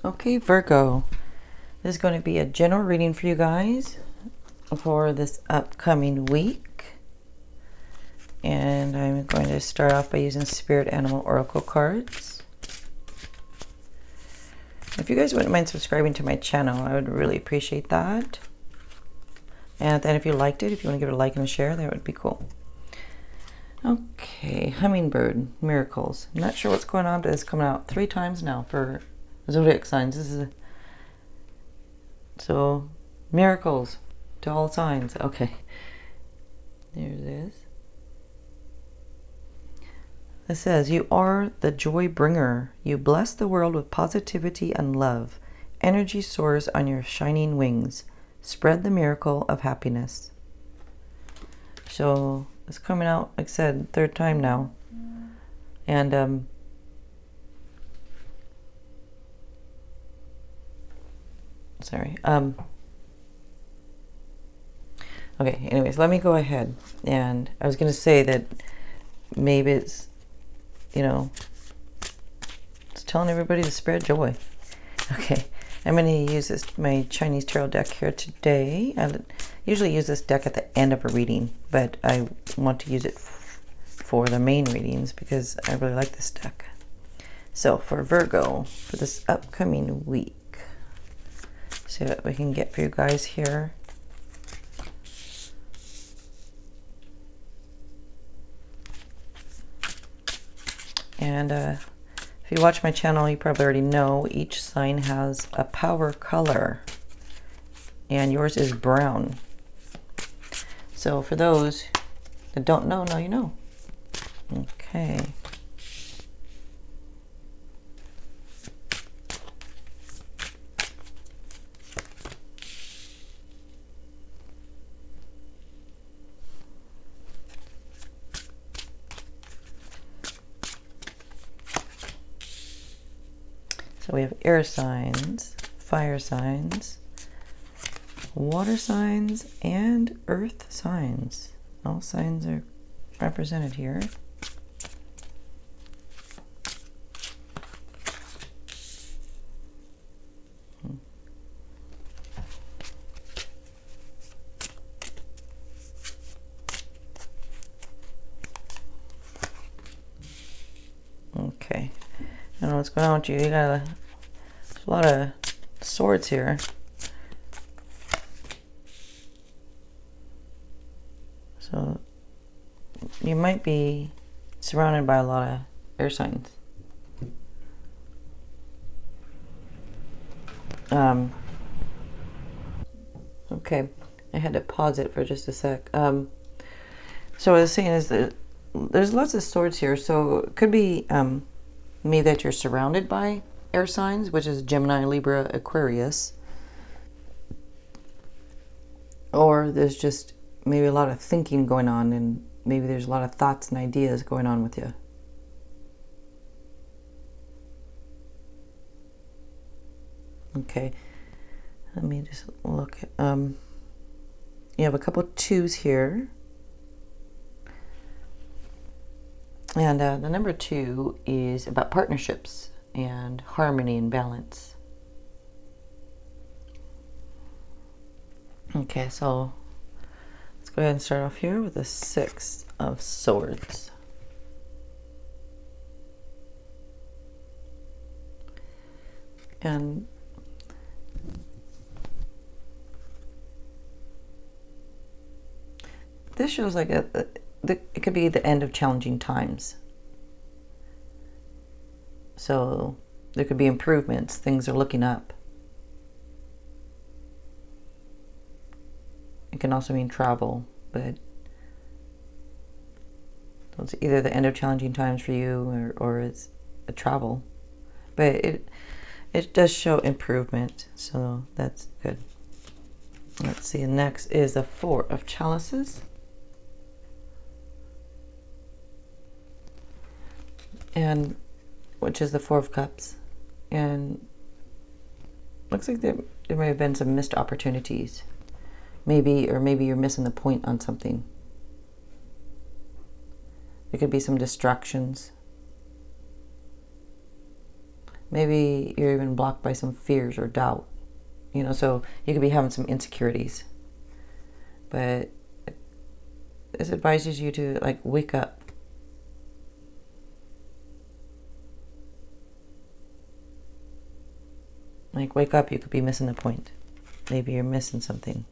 Okay, Virgo, this is going to be a general reading for you guys for this upcoming week. And I'm going to start off by using Spirit Animal Oracle cards. If you guys wouldn't mind subscribing to my channel, I would really appreciate that. And then if you liked it, if you want to give it a like and a share, that would be cool. Okay, Hummingbird, Miracles. I'm not sure what's going on, but it's coming out 3 times now for zodiac signs. This is so miracles to all signs. Okay, there it is. It says, you are the joy bringer. You bless the world with positivity and love. Energy soars on your shining wings. Spread the miracle of happiness. So it's coming out, like I said, 3rd time now. And sorry. Okay, anyways, let me go ahead. And I was going to say that maybe it's, you know, it's telling everybody to spread joy. Okay, I'm going to use my Chinese tarot deck here today. I usually use this deck at the end of a reading, but I want to use it for the main readings because I really like this deck. So for Virgo, for this upcoming week, see what we can get for you guys here. And if you watch my channel, you probably already know each sign has a power color, and yours is brown. So for those that don't know, now you know. Okay. So we have air signs, fire signs, water signs, and earth signs. All signs are represented here. Okay. I don't know what's going on with you. You got a lot of swords here. So you might be surrounded by a lot of air signs. Okay, I had to pause it for just a sec. So what I was saying is that there's lots of swords here, so it could be maybe that you're surrounded by air signs, which is Gemini, Libra, Aquarius. Or there's just maybe a lot of thinking going on, and maybe there's a lot of thoughts and ideas going on with you. Okay, let me just look. You have a couple 2s here. And the number 2 is about partnerships and harmony and balance. Okay, so let's go ahead and start off here with the 6 of Swords. And this shows like it could be the end of challenging times. So there could be improvements. Things are looking up. It can also mean travel, but it's either the end of challenging times for you or it's a travel. But it does show improvement, so that's good. Let's see, next is the 4 of Chalices. And which is the 4 of Cups. And looks like there may have been some missed opportunities. Maybe you're missing the point on something. There could be some distractions. Maybe you're even blocked by some fears or doubt. You know, so you could be having some insecurities. But this advises you to, like, wake up. Like, wake up, you could be missing the point. Maybe you're missing something.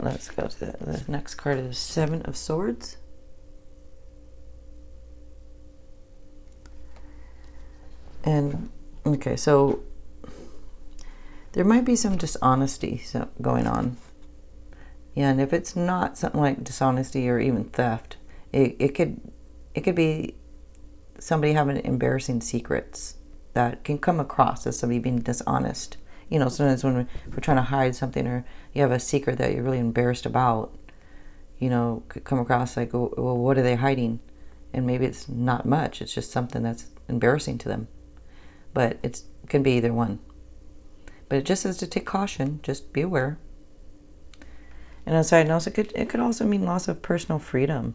Let's go to the next card is Seven of Swords. And, okay, so there might be some dishonesty going on. And if it's not something like dishonesty or even theft, it could be somebody having embarrassing secrets that can come across as somebody being dishonest. You know, sometimes when we're trying to hide something, or you have a secret that you're really embarrassed about, you know, could come across like, well, what are they hiding? And maybe it's not much. It's just something that's embarrassing to them. But it can be either one. But it just says to take caution. Just be aware. And on a side note, it could also mean loss of personal freedom.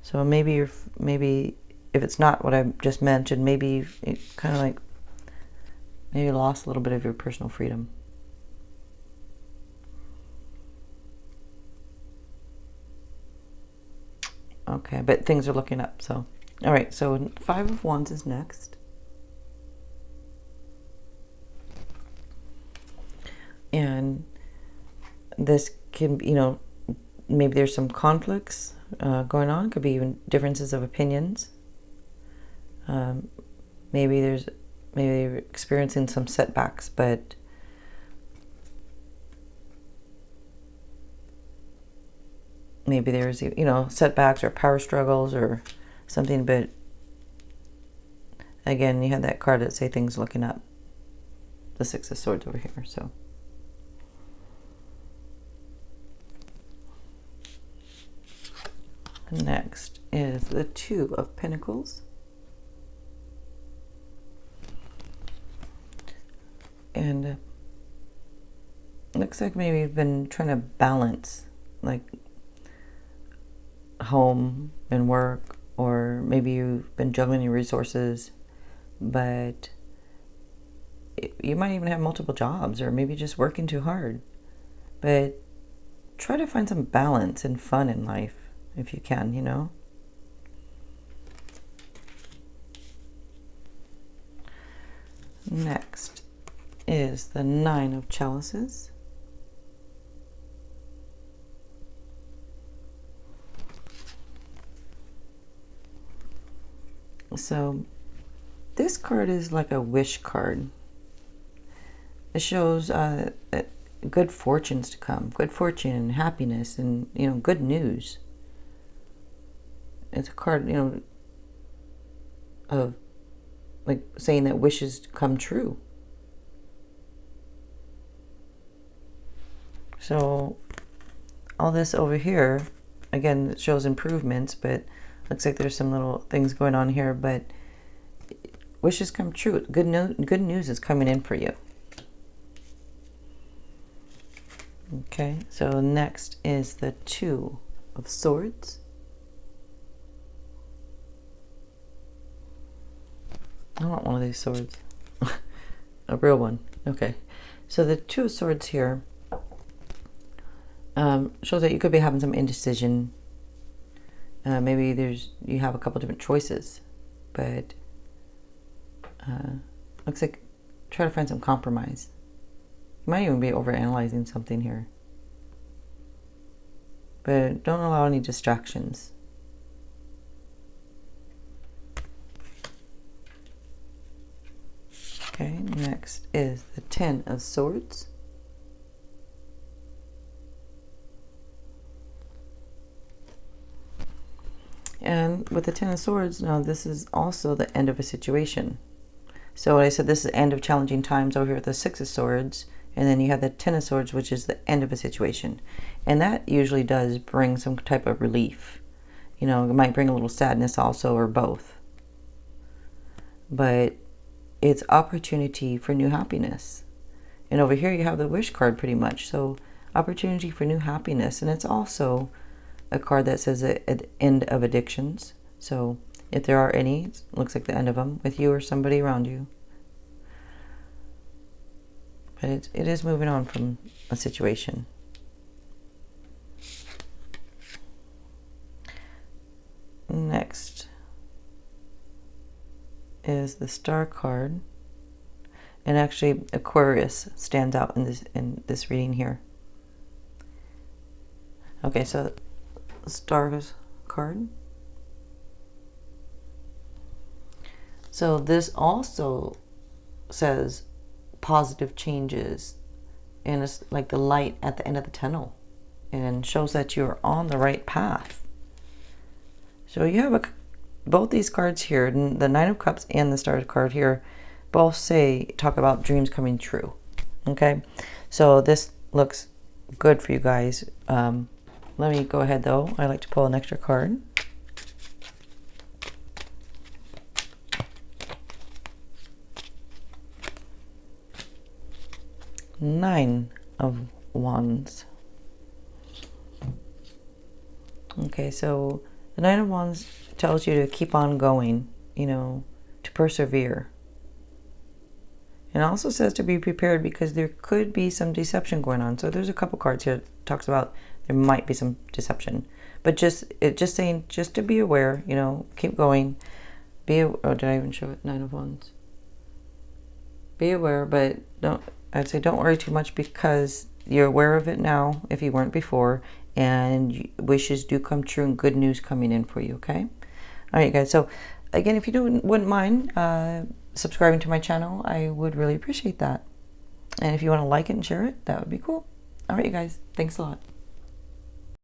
So maybe if it's not what I just mentioned, maybe it kind of like maybe lost a little bit of your personal freedom. Okay, but things are looking up. So, all right. So Five of Wands is next. And this can, you know, maybe there's some conflicts going on. Could be even differences of opinions. Maybe you're experiencing some setbacks, but maybe there's, you know, setbacks or power struggles or something. But again, you had that card that say things looking up. The Six of Swords over here. So. Next is the Two of Pentacles. And looks like maybe you've been trying to balance like home and work, or maybe you've been juggling your resources, but you might even have multiple jobs, or maybe just working too hard. But try to find some balance and fun in life if you can, you know. Next is the Nine of Chalices. So this card is like a wish card. It shows good fortunes to come, good fortune and happiness, and, you know, good news. It's a card, you know, of like saying that wishes come true. So all this over here, again, it shows improvements, but looks like there's some little things going on here, but wishes come true. Good news is coming in for you. Okay, so next is the Two of Swords. I want one of these swords. A real one. Okay, so the Two of Swords here shows that you could be having some indecision. Maybe you have a couple different choices, but looks like try to find some compromise. You might even be overanalyzing something here, but don't allow any distractions. Okay, next is the Ten of Swords. And with the Ten of Swords, now this is also the end of a situation. So I said this is the end of challenging times over here with the Six of Swords, and then you have the Ten of Swords, which is the end of a situation. And that usually does bring some type of relief. You know, it might bring a little sadness also, or both. But it's opportunity for new happiness. And over here you have the Wish card pretty much. So opportunity for new happiness. And it's also a card that says at the end of addictions. So if there are any. It looks like the end of them with you or somebody around you. But it is moving on from a situation. Next is the Star card. And actually Aquarius stands out in this reading here. Okay, so Star's card. So this also says positive changes, and it's like the light at the end of the tunnel, and shows that you're on the right path. So you have both these cards here, the Nine of Cups and the Star card here, both talk about dreams coming true. Okay, so this looks good for you guys. Let me go ahead though. I like to pull an extra card. Nine of Wands. Okay, so the Nine of Wands tells you to keep on going, you know, to persevere. It also says to be prepared because there could be some deception going on. So there's a couple cards here that talks about there might be some deception, but just saying just to be aware, you know, keep going. Oh, did I even show it? Nine of Wands. Be aware, but I'd say don't worry too much because you're aware of it now if you weren't before, and wishes do come true and good news coming in for you. Okay. All right, guys. So again, if you wouldn't mind subscribing to my channel, I would really appreciate that. And if you want to like it and share it, that would be cool. All right, you guys. Thanks a lot.